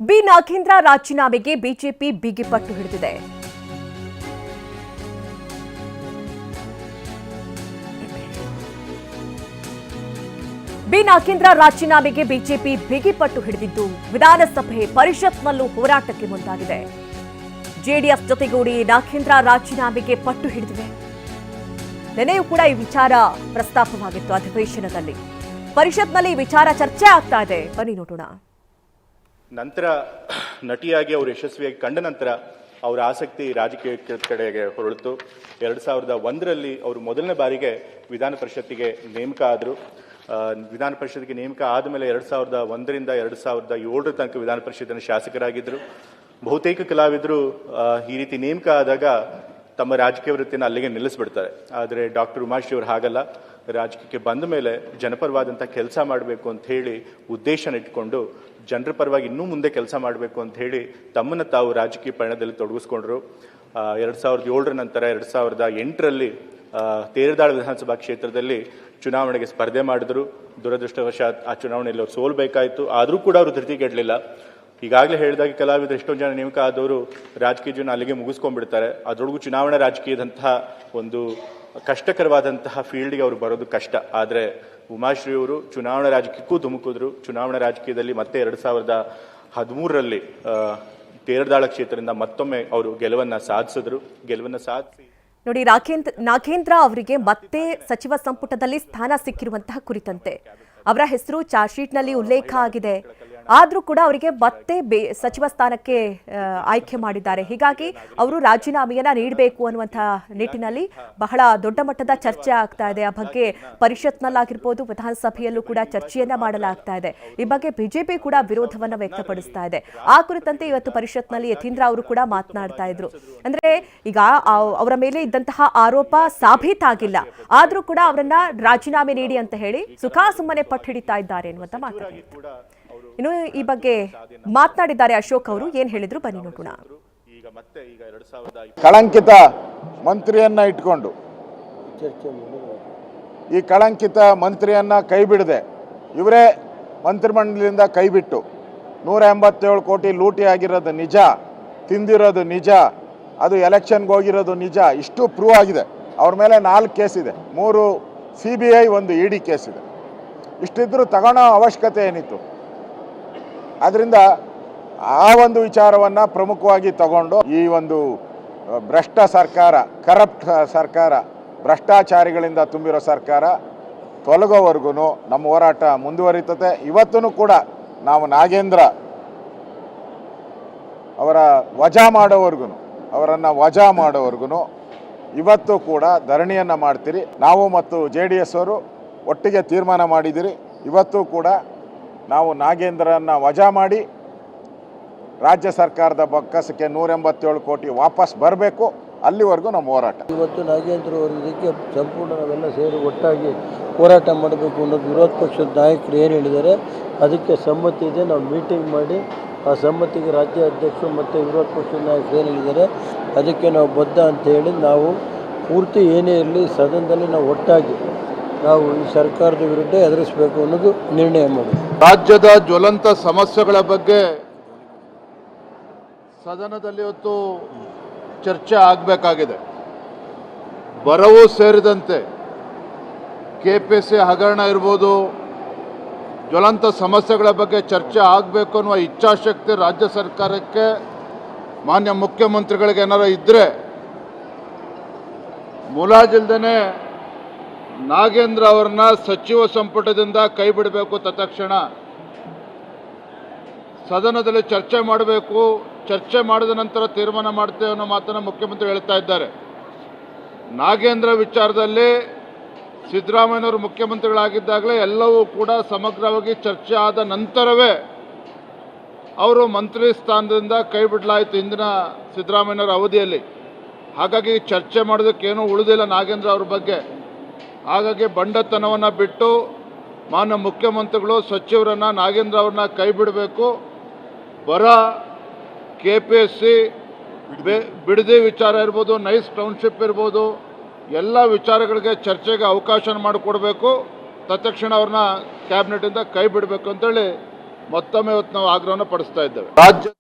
B Nagendra ರಾಜೀನಾಮೆಗೆ BJP ಬಿಗಿಪಟ್ಟು ಹಿಡಿದಿದೆ. B Nagendra ರಾಜೀನಾಮೆಗೆ ಬಿಜೆಪಿ ಬಿಗಿಪಟ್ಟು ಹಿಡಿದಿದ್ದು ವಿಧಾನಸಭೆ ಪರಿಷತ್ನಲ್ಲೂ ಹೋರಾಟಕ್ಕೆ ಮುಂದಾಗಿದೆ. ಜೆಡಿಎಸ್ ಜೊತೆಗೂಡಿ ನಾಗೇಂದ್ರ ರಾಜೀನಾಮೆಗೆ ಪಟ್ಟು ಹಿಡಿದಿವೆ. ನಿನ್ನೆಯೂ ಕೂಡ ಈ ವಿಚಾರ ಪ್ರಸ್ತಾಪವಾಗಿತ್ತು ಅಧಿವೇಶನದಲ್ಲಿ. ಪರಿಷತ್ನಲ್ಲಿ ವಿಚಾರ ಚರ್ಚೆ ಆಗ್ತಾ ಇದೆ, ಬನ್ನಿ ನೋಡೋಣ. ನಂತರ ನಟಿಯಾಗಿ ಅವರು ಯಶಸ್ವಿಯಾಗಿ ಕಂಡ ನಂತರ ಅವರ ಆಸಕ್ತಿ ರಾಜಕೀಯ ಕಡೆಗೆ ಹೊರಳಿತು. 2001ರಲ್ಲಿ ಅವರು ಮೊದಲನೇ ಬಾರಿಗೆ ವಿಧಾನ ಪರಿಷತ್ತಿಗೆ ನೇಮಕ ಆದರು. ವಿಧಾನ ಪರಿಷತ್ಗೆ ನೇಮಕ ಆದಮೇಲೆ 2001ರಿಂದ 2007 ತನಕ ವಿಧಾನ ಪರಿಷತ್ತಿನ ಶಾಸಕರಾಗಿದ್ದರು. ಬಹುತೇಕ ಕಲಾವಿದರು ಈ ರೀತಿ ನೇಮಕ ಆದಾಗ ತಮ್ಮ ರಾಜಕೀಯ ವೃತ್ತಿಯನ್ನು ಅಲ್ಲಿಗೆ ನಿಲ್ಲಿಸ್ಬಿಡ್ತಾರೆ. ಆದರೆ ಡಾಕ್ಟರ್ ಉಮಾಶ್ರೀ ಅವರು ಹಾಗಲ್ಲ. ರಾಜಕೀಯಕ್ಕೆ ಬಂದ ಮೇಲೆ ಜನಪರವಾದಂಥ ಕೆಲಸ ಮಾಡಬೇಕು ಅಂತ ಹೇಳಿ ಉದ್ದೇಶನ ಇಟ್ಕೊಂಡು ಜನರ ಪರವಾಗಿ ಇನ್ನೂ ಮುಂದೆ ಕೆಲಸ ಮಾಡಬೇಕು ಅಂತ ಹೇಳಿ ತಮ್ಮನ್ನು ತಾವು ರಾಜಕೀಯ ಪಯಣದಲ್ಲಿ ತೊಡಗಿಸ್ಕೊಂಡ್ರು. 2007 ನಂತರ 2008ರಲ್ಲಿ ತೇರದಾಳ ವಿಧಾನಸಭಾ ಕ್ಷೇತ್ರದಲ್ಲಿ ಚುನಾವಣೆಗೆ ಸ್ಪರ್ಧೆ ಮಾಡಿದ್ರು. ದುರದೃಷ್ಟವಶಾತ್ ಆ ಚುನಾವಣೆಯಲ್ಲಿ ಅವ್ರು ಸೋಲ್ಬೇಕಾಯಿತು. ಆದರೂ ಕೂಡ ಅವರು ಧೃತಿಗೆಡಲಿಲ್ಲ. ಈಗಾಗಲೇ ಹೇಳಿದಾಗ ಕಲಾವಿದರು ಎಷ್ಟೊಂದು ಜನ ನೇಮಕ ಆದವರು ರಾಜಕೀಯ ಜೀವನ ಅಲ್ಲಿಗೆ ಮುಗಿಸ್ಕೊಂಡ್ಬಿಡ್ತಾರೆ. ಅದರೊಳಗೂ ಚುನಾವಣಾ ರಾಜಕೀಯದಂತಹ ಒಂದು ಕಷ್ಟಕರವಾದಂತಹ ಫೀಲ್ಡ್ಗೆ ಅವರು ಬರೋದು ಕಷ್ಟ. ಆದರೆ ಉಮಾಶ್ರೀ ಅವರು ಚುನಾವಣಾ ರಾಜಕೀಯಕ್ಕೂ ಧುಮುಕಿದ್ರು. ಚುನಾವಣಾ ರಾಜಕೀಯದಲ್ಲಿ ಮತ್ತೆ 2013ರಲ್ಲಿ ತೇರದಾಳ ಕ್ಷೇತ್ರದಿಂದ ಮತ್ತೊಮ್ಮೆ ಅವರು ಗೆಲುವನ್ನು ಸಾಧಿಸಿ ನೋಡಿ, ನಾಗೇಂದ್ರ ಅವರಿಗೆ ಮತ್ತೆ ಸಚಿವ ಸಂಪುಟದಲ್ಲಿ ಸ್ಥಾನ ಸಿಕ್ಕಿರುವಂತಹ ಕುರಿತಂತೆ ಅವರ ಹೆಸರು ಚಾರ್ಜ್ ಶೀಟ್ನಲ್ಲಿ ಉಲ್ಲೇಖ ಆಗಿದೆ. ಆದರೂ ಕೂಡ ಅವರಿಗೆ ಮತ್ತೆ ಸಚಿವ ಸ್ಥಾನಕ್ಕೆ ಆಯ್ಕೆ ಮಾಡಿದ್ದಾರೆ. ಹೀಗಾಗಿ ಅವರು ರಾಜೀನಾಮೆಯನ್ನ ನೀಡಬೇಕು ಅನ್ನುವಂತಹ ನಿಟ್ಟಿನಲ್ಲಿ ಬಹಳ ದೊಡ್ಡ ಮಟ್ಟದ ಚರ್ಚೆ ಆಗ್ತಾ ಇದೆ. ಆ ಬಗ್ಗೆ ಪರಿಷತ್ನಲ್ಲಾಗಿರ್ಬೋದು, ವಿಧಾನಸಭೆಯಲ್ಲೂ ಕೂಡ ಚರ್ಚೆಯನ್ನ ಮಾಡಲಾಗ್ತಾ ಇದೆ. ಈ ಬಗ್ಗೆ ಬಿಜೆಪಿ ಕೂಡ ವಿರೋಧವನ್ನ ವ್ಯಕ್ತಪಡಿಸ್ತಾ ಇದೆ. ಆ ಕುರಿತಂತೆ ಇವತ್ತು ಪರಿಷತ್ನಲ್ಲಿ ಯತೀಂದ್ರ ಅವರು ಕೂಡ ಮಾತನಾಡ್ತಾ ಇದ್ರು. ಅಂದ್ರೆ ಈಗ ಅವರ ಮೇಲೆ ಇದ್ದಂತಹ ಆರೋಪ ಸಾಬೀತಾಗಿಲ್ಲ, ಆದ್ರೂ ಕೂಡ ಅವರನ್ನ ರಾಜೀನಾಮೆ ನೀಡಿ ಅಂತ ಹೇಳಿ ಸುಖಾಸುಮ್ಮನೆ ಪಟ್ಟು ಹಿಡಿತಾ ಇದ್ದಾರೆ ಎನ್ನುವಂತ ಮಾತಾಡಿದ್ರು. ಇನ್ನು ಈ ಬಗ್ಗೆ ಮಾತನಾಡಿದ್ದಾರೆ ಅಶೋಕ್ ಅವರು. ಏನ್ ಹೇಳಿದ್ರು ಬನ್ನಿ ನೋಡೋಣ. ಕಳಂಕಿತ ಮಂತ್ರಿಯನ್ನ ಇಟ್ಕೊಂಡು ಈ ಕಳಂಕಿತ ಮಂತ್ರಿಯನ್ನ ಕೈ ಬಿಡದೆ ಇವರೇ ಮಂತ್ರಿಮಂಡಲದಿಂದ ಕೈ ಬಿಟ್ಟು 187 ಕೋಟಿ ಲೂಟಿ ಆಗಿರೋದು ನಿಜ, ತಿಂದಿರೋದು ನಿಜ, ಅದು ಎಲೆಕ್ಷನ್ಗೆ ಹೋಗಿರೋದು ನಿಜ. ಇಷ್ಟು ಪ್ರೂವ್ ಆಗಿದೆ. ಅವ್ರ ಮೇಲೆ 4 ಕೇಸ್ ಇದೆ, 3 CBI 1 ED ಕೇಸ್ ಇದೆ. ಇಷ್ಟಿದ್ರೂ ತಗೊಳ್ಳೋ ಅವಶ್ಯಕತೆ ಏನಿತ್ತು? ಆದ್ದರಿಂದ ಆ ಒಂದು ವಿಚಾರವನ್ನು ಪ್ರಮುಖವಾಗಿ ತಗೊಂಡು ಈ ಒಂದು ಭ್ರಷ್ಟ ಸರ್ಕಾರ, ಕರಪ್ಟ್ ಸರ್ಕಾರ, ಭ್ರಷ್ಟಾಚಾರಿಗಳಿಂದ ತುಂಬಿರೋ ಸರ್ಕಾರ ತೊಲಗೋವರೆಗೂ ನಮ್ಮ ಹೋರಾಟ ಮುಂದುವರಿತದೆ. ಇವತ್ತೂ ಕೂಡ ನಾವು ನಾಗೇಂದ್ರ ಅವರನ್ನು ವಜಾ ಮಾಡೋವರೆಗೂ ಇವತ್ತು ಕೂಡ ಧರಣಿಯನ್ನು ಮಾಡ್ತೀರಿ. ನಾವು ಮತ್ತು JDS ಅವರು ಒಟ್ಟಿಗೆ ತೀರ್ಮಾನ ಮಾಡಿದ್ದೀರಿ. ಇವತ್ತು ಕೂಡ ನಾವು ನಾಗೇಂದ್ರನ್ನ ವಜಾ ಮಾಡಿ ರಾಜ್ಯ ಸರ್ಕಾರದ ಬೊಕ್ಕಸಕ್ಕೆ 187 ಕೋಟಿ ವಾಪಸ್ ಬರಬೇಕು. ಅಲ್ಲಿವರೆಗೂ ನಮ್ಮ ಹೋರಾಟ. ಇವತ್ತು ನಾಗೇಂದ್ರ ಅವರ ಇದಕ್ಕೆ ಸಂಪೂರ್ಣ ನಾವೆಲ್ಲ ಸೇರಿ ಒಟ್ಟಾಗಿ ಹೋರಾಟ ಮಾಡಬೇಕು ಅನ್ನೋದು ವಿರೋಧ ಪಕ್ಷದ ನಾಯಕರು ಏನು ಹೇಳಿದ್ದಾರೆ ಅದಕ್ಕೆ ಸಮ್ಮತಿ ಇದೆ. ನಾವು ಮೀಟಿಂಗ್ ಮಾಡಿ ಆ ಸಮ್ಮತಿಗೆ ರಾಜ್ಯ ಅಧ್ಯಕ್ಷರು ಮತ್ತು ವಿರೋಧ ಪಕ್ಷದ ನಾಯಕರು ಏನು ಹೇಳಿದ್ದಾರೆ ಅದಕ್ಕೆ ನಾವು ಬದ್ಧ ಅಂತ ಹೇಳಿ ನಾವು ಪೂರ್ತಿ ಏನೇ ಇರಲಿ ಸದನದಲ್ಲಿ ನಾವು ಒಟ್ಟಾಗಿ ನಾವು ಈ ಸರ್ಕಾರದ ವಿರುದ್ಧ ಎದುರಿಸಬೇಕು ಅನ್ನೋದು ನಿರ್ಣಯ ಮಾಡಿ ರಾಜ್ಯದ ಜ್ವಲಂತ ಸಮಸ್ಯೆಗಳ ಬಗ್ಗೆ ಸದನದಲ್ಲಿ ಇವತ್ತು ಚರ್ಚೆ ಆಗಬೇಕಾಗಿದೆ. ಬರವೂ ಸೇರಿದಂತೆ KPC ಹಗರಣ ಇರ್ಬೋದು, ಜ್ವಲಂತ ಸಮಸ್ಯೆಗಳ ಬಗ್ಗೆ ಚರ್ಚೆ ಆಗಬೇಕು ಅನ್ನುವ ಇಚ್ಛಾಶಕ್ತಿ ರಾಜ್ಯ ಸರ್ಕಾರಕ್ಕೆ, ಮಾನ್ಯ ಮುಖ್ಯಮಂತ್ರಿಗಳಿಗೆ ಏನಾರು ಇದ್ದರೆ ಮುಲಾಜಿಲ್ದೇ ನಾಗೇಂದ್ರ ಅವರನ್ನ ಸಚಿವ ಸಂಪುಟದಿಂದ ಕೈ ಬಿಡಬೇಕು. ತತ್ಕ್ಷಣ ಸದನದಲ್ಲಿ ಚರ್ಚೆ ಮಾಡಬೇಕು. ಚರ್ಚೆ ಮಾಡಿದ ನಂತರ ತೀರ್ಮಾನ ಮಾಡ್ತೇವೆ ಅನ್ನೋ ಮಾತನ್ನು ಮುಖ್ಯಮಂತ್ರಿ ಹೇಳ್ತಾ ಇದ್ದಾರೆ. ನಾಗೇಂದ್ರ ವಿಚಾರದಲ್ಲಿ ಸಿದ್ದರಾಮಯ್ಯನವರು ಮುಖ್ಯಮಂತ್ರಿಗಳಾಗಿದ್ದಾಗಲೇ ಎಲ್ಲವೂ ಕೂಡ ಸಮಗ್ರವಾಗಿ ಚರ್ಚೆ ಆದ ನಂತರವೇ ಅವರು ಮಂತ್ರಿ ಸ್ಥಾನದಿಂದ ಕೈ ಬಿಡಲಾಯಿತು ಹಿಂದಿನ ಸಿದ್ದರಾಮಯ್ಯನವರ ಅವಧಿಯಲ್ಲಿ. ಹಾಗಾಗಿ ಚರ್ಚೆ ಮಾಡೋದಕ್ಕೇನೂ ಉಳಿದಿಲ್ಲ ನಾಗೇಂದ್ರ ಅವ್ರ ಬಗ್ಗೆ. ಹಾಗಾಗಿ ಬಂಡತನವನ್ನು ಬಿಟ್ಟು ಮಾನ್ಯ ಮುಖ್ಯಮಂತ್ರಿಗಳು ಸಚಿವರನ್ನು ನಾಗೇಂದ್ರ ಅವ್ರನ್ನ ಕೈ ಬಿಡಬೇಕು. ಬರ, KPSC, ಬಿಡದಿ ವಿಚಾರ ಇರ್ಬೋದು, ನೈಸ್ ಟೌನ್ಶಿಪ್ ಇರ್ಬೋದು, ಎಲ್ಲ ವಿಚಾರಗಳಿಗೆ ಚರ್ಚೆಗೆ ಅವಕಾಶ ಮಾಡಿಕೊಡ್ಬೇಕು. ತತ್ಕ್ಷಣ ಅವ್ರನ್ನ ಕ್ಯಾಬಿನೆಟಿಂದ ಕೈ ಬಿಡಬೇಕು ಅಂತೇಳಿ ಮತ್ತೊಮ್ಮೆ ಇವತ್ತು ನಾವು ಆಗ್ರಹವನ್ನು ಪಡಿಸ್ತಾ ಇದ್ದೇವೆ. ರಾಜ್ಯ